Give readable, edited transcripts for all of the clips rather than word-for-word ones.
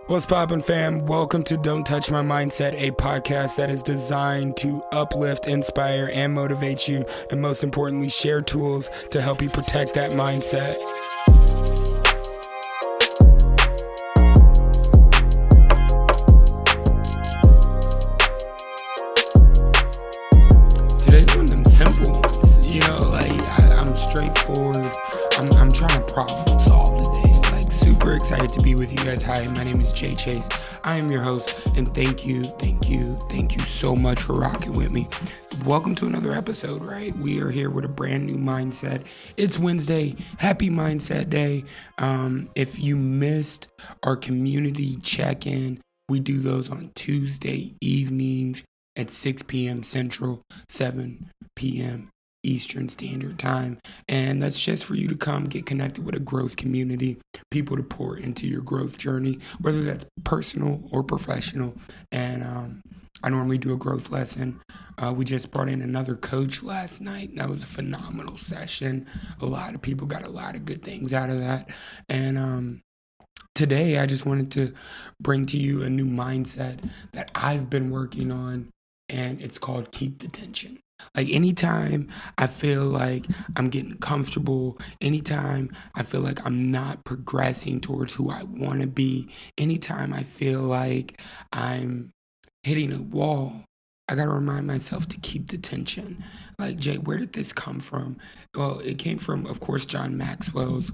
What's poppin', fam? Welcome to Don't Touch My Mindset, a podcast that is designed to uplift, inspire, and motivate you, and most importantly, share tools to help you protect that mindset. Today's one of them simple ones, I'm straightforward. I'm trying to problem solve today. Super excited to be with you guys. Hi, my name is Jay Chase. I am your host, and thank you so much for rocking with me. Welcome to another episode, right? We are here with a brand new mindset. It's Wednesday. Happy Mindset Day. If you missed our community check-in, we do those on Tuesday evenings at 6 p.m. Central, 7 p.m. Eastern Standard Time, and that's just for you to come get connected with a growth community, people to pour into your growth journey, whether that's personal or professional. And I normally do a growth lesson. We just brought in another coach last night, and that was a phenomenal session. A lot of people got a lot of good things out of that. And today I just wanted to bring to you a new mindset that I've been working on, and it's called keep the tension. Anytime I feel like I'm getting comfortable, anytime I feel like I'm not progressing towards who I want to be, anytime I feel like I'm hitting a wall, I got to remind myself to keep the tension. Jay, where did this come from? Well, it came from, of course, John Maxwell's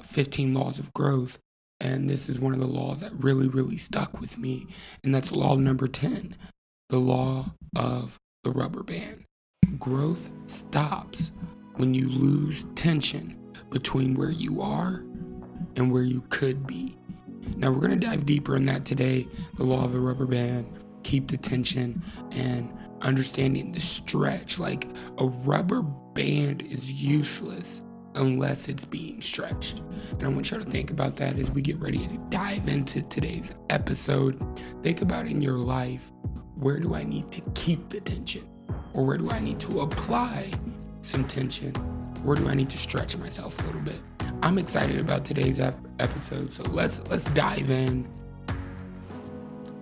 15 laws of growth. And this is one of the laws that really stuck with me. And that's law number 10, the law of the rubber band. Growth stops when you lose tension between where you are and where you could be. Now we're going to dive deeper in that today, the law of the rubber band, keep the tension, and understanding the stretch. A rubber band is useless unless it's being stretched. And I want you to think about that as we get ready to dive into today's episode. Think about in your life, where do I need to keep the tension? Or where do I need to apply some tension? Where do I need to stretch myself a little bit? I'm excited about today's episode, so let's dive in.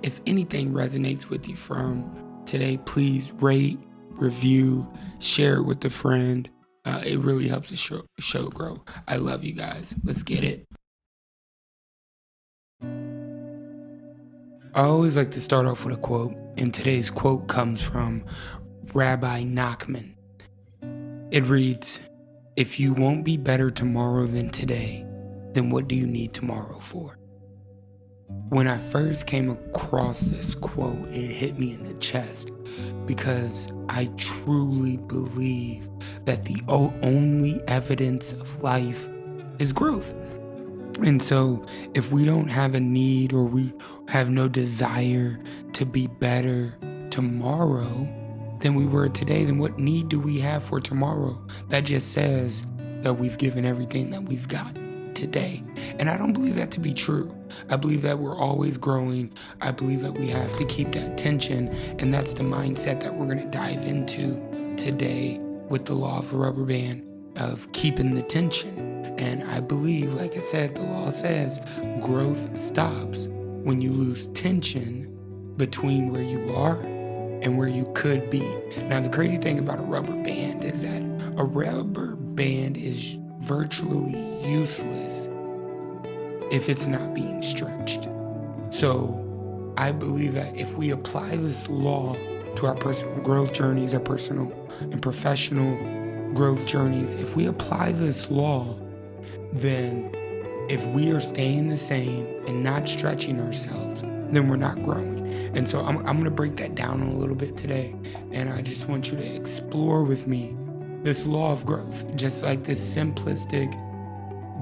If anything resonates with you from today, please rate, review, share it with a friend. It really helps the show grow. I love you guys. Let's get it. I always like to start off with a quote, and today's quote comes from Rabbi Nachman. It reads, "If you won't be better tomorrow than today, then what do you need tomorrow for?" When I first came across this quote, it hit me in the chest because I truly believe that the only evidence of life is growth. And so if we don't have a need or we have no desire to be better tomorrow than we were today, then what need do we have for tomorrow? That just says that we've given everything that we've got today. And I don't believe that to be true. I believe that we're always growing. I believe that we have to keep that tension. And that's the mindset that we're going to dive into today with the law of the rubber band of keeping the tension. And I believe, like I said, the law says growth stops when you lose tension between where you are and where you could be. Now, the crazy thing about a rubber band is that a rubber band is virtually useless if it's not being stretched. So I believe that if we apply this law to our personal growth journeys, our personal and professional growth journeys, if we apply this law, then if we are staying the same and not stretching ourselves, then we're not growing. And so I'm going to break that down a little bit today. And I just want you to explore with me this law of growth, just like this simplistic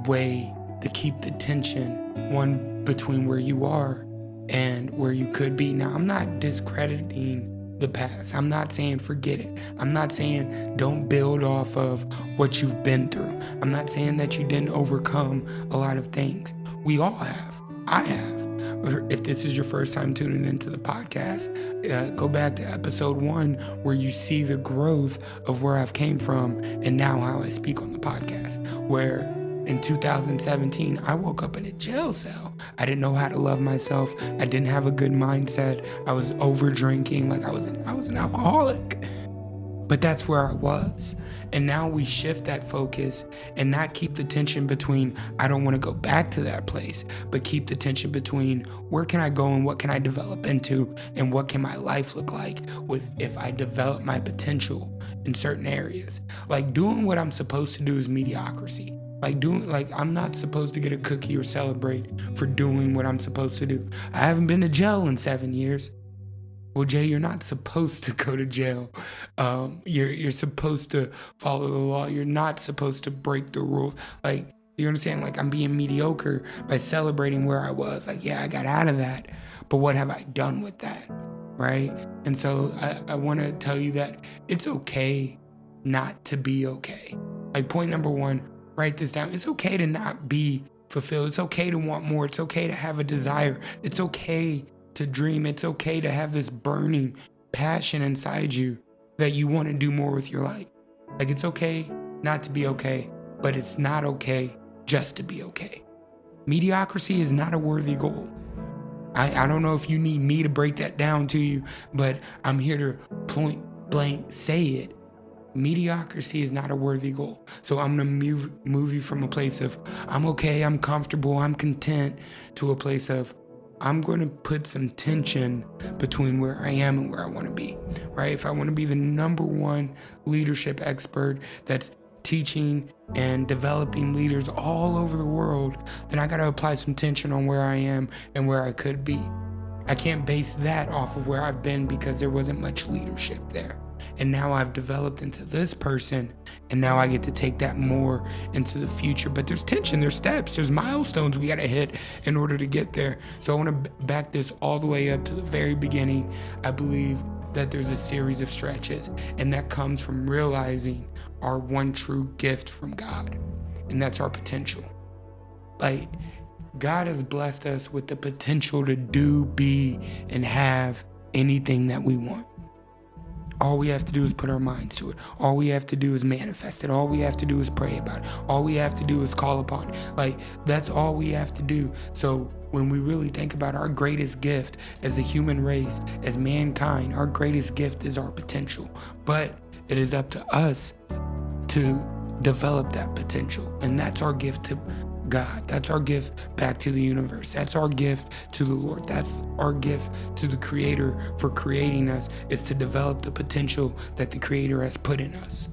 way to keep the tension, one between where you are and where you could be. Now, I'm not discrediting the past. I'm not saying forget it. I'm not saying don't build off of what you've been through. I'm not saying that you didn't overcome a lot of things. We all have. I have. If this is your first time tuning into the podcast, go back to episode 1 where you see the growth of where I've came from and now how I speak on the podcast, where in 2017, I woke up in a jail cell. I didn't know how to love myself. I didn't have a good mindset. I was over drinking. Like I was an alcoholic. But that's where I was. And now we shift that focus and not keep the tension between, I don't want to go back to that place, but keep the tension between where can I go and what can I develop into and what can my life look like with if I develop my potential in certain areas. Like doing what I'm supposed to do is mediocrity. Like I'm not supposed to get a cookie or celebrate for doing what I'm supposed to do. I haven't been to jail in 7 years. Well, Jay, you're not supposed to go to jail. You're supposed to follow the law. You're not supposed to break the rules. Like, you understand? Like, I'm being mediocre by celebrating where I was. Like, yeah, I got out of that. But what have I done with that? Right? And so I want to tell you that it's okay not to be okay. Like, point number one, write this down. It's okay to not be fulfilled. It's okay to want more. It's okay to have a desire. It's okay to dream. It's okay to have this burning passion inside you that you want to do more with your life. Like it's okay not to be okay, but it's not okay just to be okay. Mediocrity is not a worthy goal. I don't know if you need me to break that down to you, but I'm here to point blank say it. Mediocrity is not a worthy goal. So I'm going to move you from a place of I'm okay, I'm comfortable, I'm content to a place of I'm going to put some tension between where I am and where I want to be, right? If I want to be the number one leadership expert that's teaching and developing leaders all over the world, then I got to apply some tension on where I am and where I could be. I can't base that off of where I've been because there wasn't much leadership there. And now I've developed into this person, and now I get to take that more into the future. But there's tension, there's steps, there's milestones we got to hit in order to get there. So I want to back this all the way up to the very beginning. I believe that there's a series of stretches, and that comes from realizing our one true gift from God, and that's our potential. Like, God has blessed us with the potential to do, be, and have anything that we want. All we have to do is put our minds to it. All we have to do is manifest it. All we have to do is pray about it. All we have to do is call upon it. Like, that's all we have to do. So when we really think about our greatest gift as a human race, as mankind, our greatest gift is our potential. But it is up to us to develop that potential. And that's our gift to God. That's our gift back to the universe. That's our gift to the Lord. That's our gift to the Creator for creating us, is to develop the potential that the Creator has put in us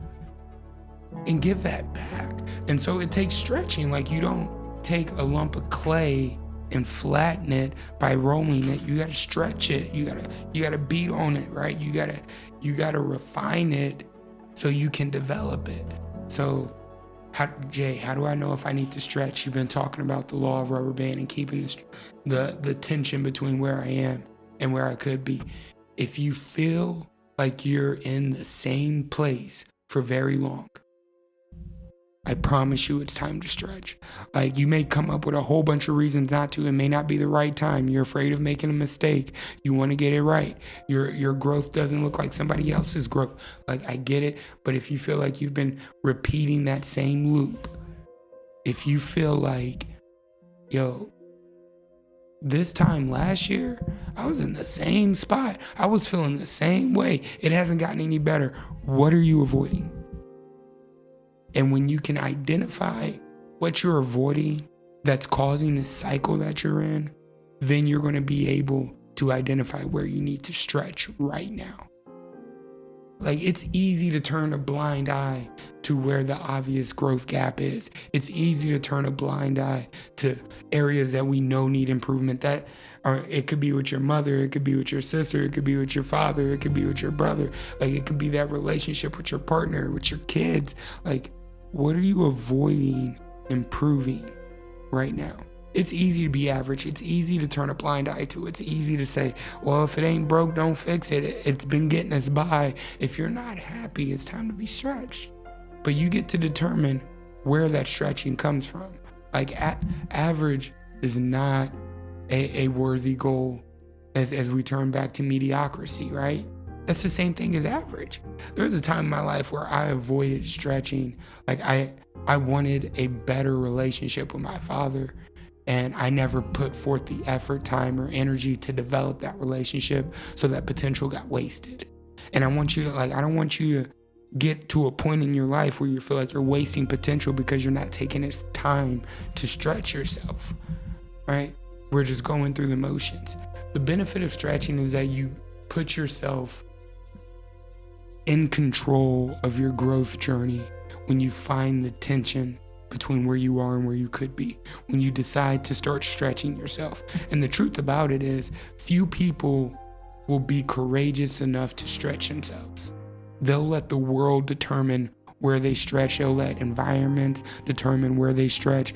and give that back. And so it takes stretching. Like, you don't take a lump of clay and flatten it by rolling it. You got to stretch it. You got to beat on it, right? You got to refine it so you can develop it. So Jay, how do I know if I need to stretch? You've been talking about the law of rubber band and keeping the tension between where I am and where I could be. If you feel like you're in the same place for very long, I promise you it's time to stretch. Like, you may come up with a whole bunch of reasons not to. It may not be the right time. You're afraid of making a mistake. You want to get it right. Your growth doesn't look like somebody else's growth. Like, I get it. But if you feel like you've been repeating that same loop, if you feel like, yo, this time last year, I was in the same spot. I was feeling the same way. It hasn't gotten any better. What are you avoiding? And when you can identify what you're avoiding that's causing this cycle that you're in, then you're going to be able to identify where you need to stretch right now. Like, it's easy to turn a blind eye to where the obvious growth gap is. It's easy to turn a blind eye to areas that we know need improvement. It could be with your mother, it could be with your sister, it could be with your father, it could be with your brother. Like, it could be that relationship with your partner, with your kids. Like, what are you avoiding improving right now? It's easy to be average. It's easy to turn a blind eye to. It's easy to say, well, if it ain't broke, don't fix it. It's been getting us by. If you're not happy, it's time to be stretched. But you get to determine where that stretching comes from. Like, average is not a worthy goal as we turn back to mediocrity, right? That's the same thing as average. There was a time in my life where I avoided stretching. Like I wanted a better relationship with my father, and I never put forth the effort, time, or energy to develop that relationship, so that potential got wasted. And I don't want you to get to a point in your life where you feel like you're wasting potential because you're not taking this time to stretch yourself, right? We're just going through the motions. The benefit of stretching is that you put yourself in control of your growth journey when you find the tension between where you are and where you could be, when you decide to start stretching yourself. And the truth about it is, few people will be courageous enough to stretch themselves. They'll let the world determine where they stretch. They'll let environments determine where they stretch.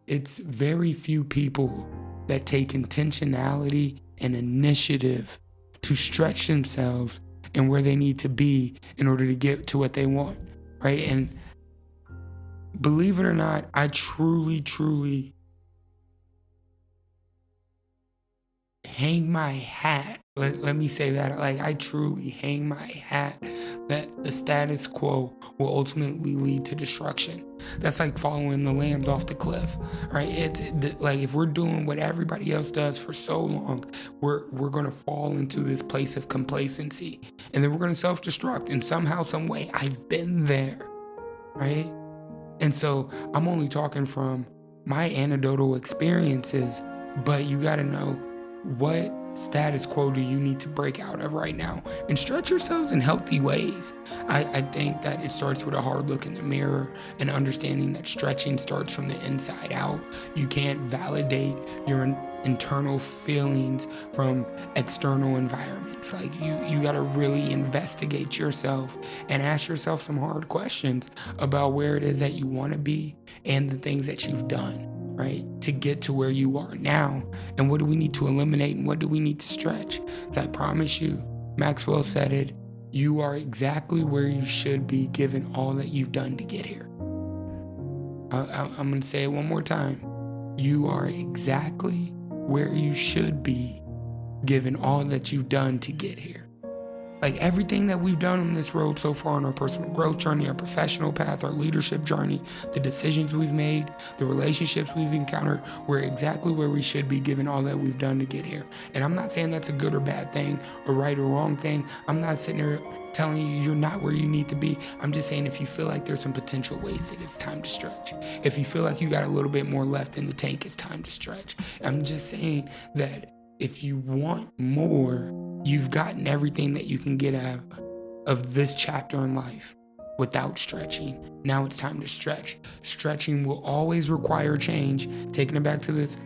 It's very few people that take intentionality and initiative to stretch themselves and where they need to be in order to get to what they want, right? And believe it or not, I truly hang my hat. Let me say that. Like, I truly hang my hat that the status quo will ultimately lead to destruction. That's like following the lambs off the cliff, right? Like, if we're doing what everybody else does for so long, we're gonna fall into this place of complacency, and then we're gonna self-destruct in somehow, some way. I've been there, right? And so I'm only talking from my anecdotal experiences, but you gotta know, what status quo do you need to break out of right now and stretch yourselves in healthy ways? I think that it starts with a hard look in the mirror and understanding that stretching starts from the inside out. You can't validate your internal feelings from external environments. Like, you got to really investigate yourself and ask yourself some hard questions about where it is that you want to be and the things that you've done, right, to get to where you are now, and what do we need to eliminate and what do we need to stretch? Because I promise you, Maxwell said it, you are exactly where you should be given all that you've done to get here. I'm going to say it one more time. You are exactly where you should be given all that you've done to get here. Like, everything that we've done on this road so far on our personal growth journey, our professional path, our leadership journey, the decisions we've made, the relationships we've encountered, we're exactly where we should be given all that we've done to get here. And I'm not saying that's a good or bad thing, or right or wrong thing. I'm not sitting there telling you you're not where you need to be. I'm just saying, if you feel like there's some potential wasted, it's time to stretch. If you feel like you got a little bit more left in the tank, it's time to stretch. I'm just saying that if you want more, you've gotten everything that you can get out of this chapter in life without stretching. Now it's time to stretch. Stretching will always require change. Taking it back to this,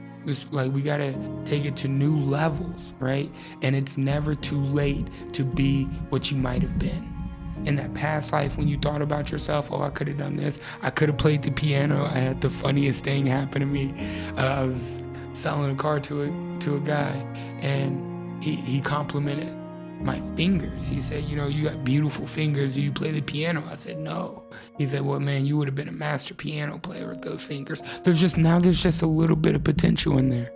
like, we gotta take it to new levels, right? And it's never too late to be what you might have been. In that past life, when you thought about yourself, oh, I could have done this, I could have played the piano. I had the funniest thing happen to me. I was selling a car to a guy, and he complimented my fingers. He said, you got beautiful fingers. Do you play the piano? I said, no. He said, well, man, you would have been a master piano player with those fingers. There's just a little bit of potential in there.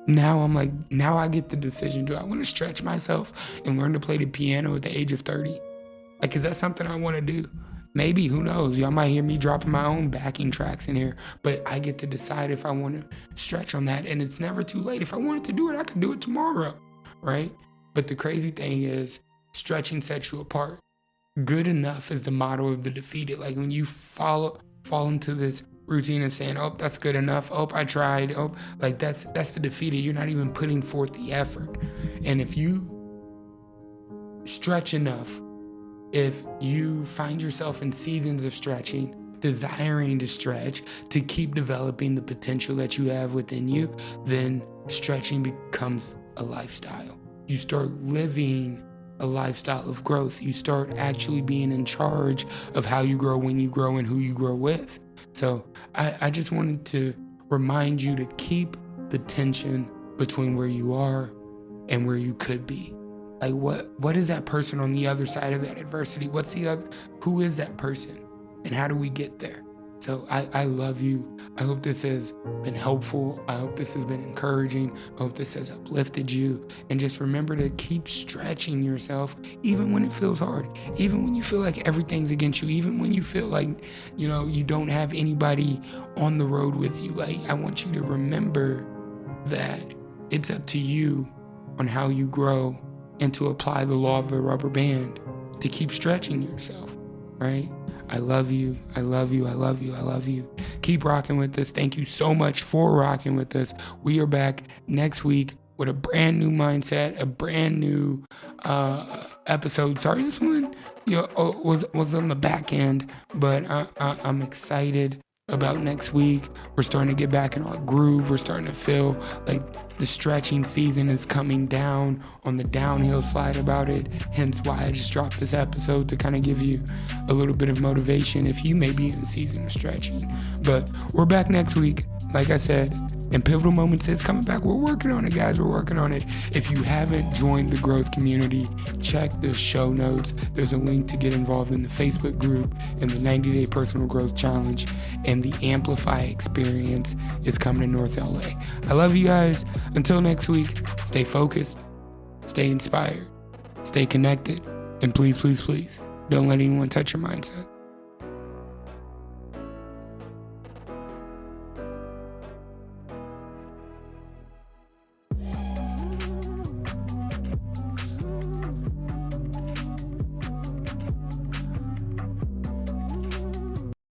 Now I'm like, now I get the decision. Do I want to stretch myself and learn to play the piano at the age of 30? Like, is that something I want to do? Maybe, who knows? Y'all might hear me dropping my own backing tracks in here, but I get to decide if I want to stretch on that, and it's never too late. If I wanted to do it, I could do it tomorrow, right? But the crazy thing is, stretching sets you apart. Good enough is the motto of the defeated. Like, when you fall into this routine of saying, oh, that's good enough, oh, I tried, oh, like, that's the defeated. You're not even putting forth the effort. And if you stretch enough, if you find yourself in seasons of stretching, desiring to stretch, to keep developing the potential that you have within you, then stretching becomes a lifestyle. You start living a lifestyle of growth. You start actually being in charge of how you grow, when you grow, and who you grow with. So I just wanted to remind you to keep the tension between where you are and where you could be. Like, what is that person on the other side of that adversity? Who is that person? And how do we get there? So I love you. I hope this has been helpful. I hope this has been encouraging. I hope this has uplifted you. And just remember to keep stretching yourself, even when it feels hard, even when you feel like everything's against you, even when you feel like, you don't have anybody on the road with you. Like, I want you to remember that it's up to you on how you grow and to apply the law of the rubber band to keep stretching yourself, right? I love you. I love you. I love you. I love you. Keep rocking with us. Thank you so much for rocking with us. We are back next week with a brand new mindset, a brand new episode. Sorry, this one was on the back end, but I'm excited about next week. We're starting to get back in our groove. We're starting to feel like the stretching season is coming down on the downhill slide about it. Hence why I just dropped this episode to kind of give you a little bit of motivation if you may be in the season of stretching. But we're back next week, like I said, and Pivotal Moments is coming back. We're working on it, guys. We're working on it. If you haven't joined the growth community, check the show notes. There's a link to get involved in the Facebook group, in the 90-day personal growth challenge, and the Amplify experience is coming to North LA. I love you guys. Until next week, stay focused, stay inspired, stay connected, and please, please, please, don't let anyone touch your mindset.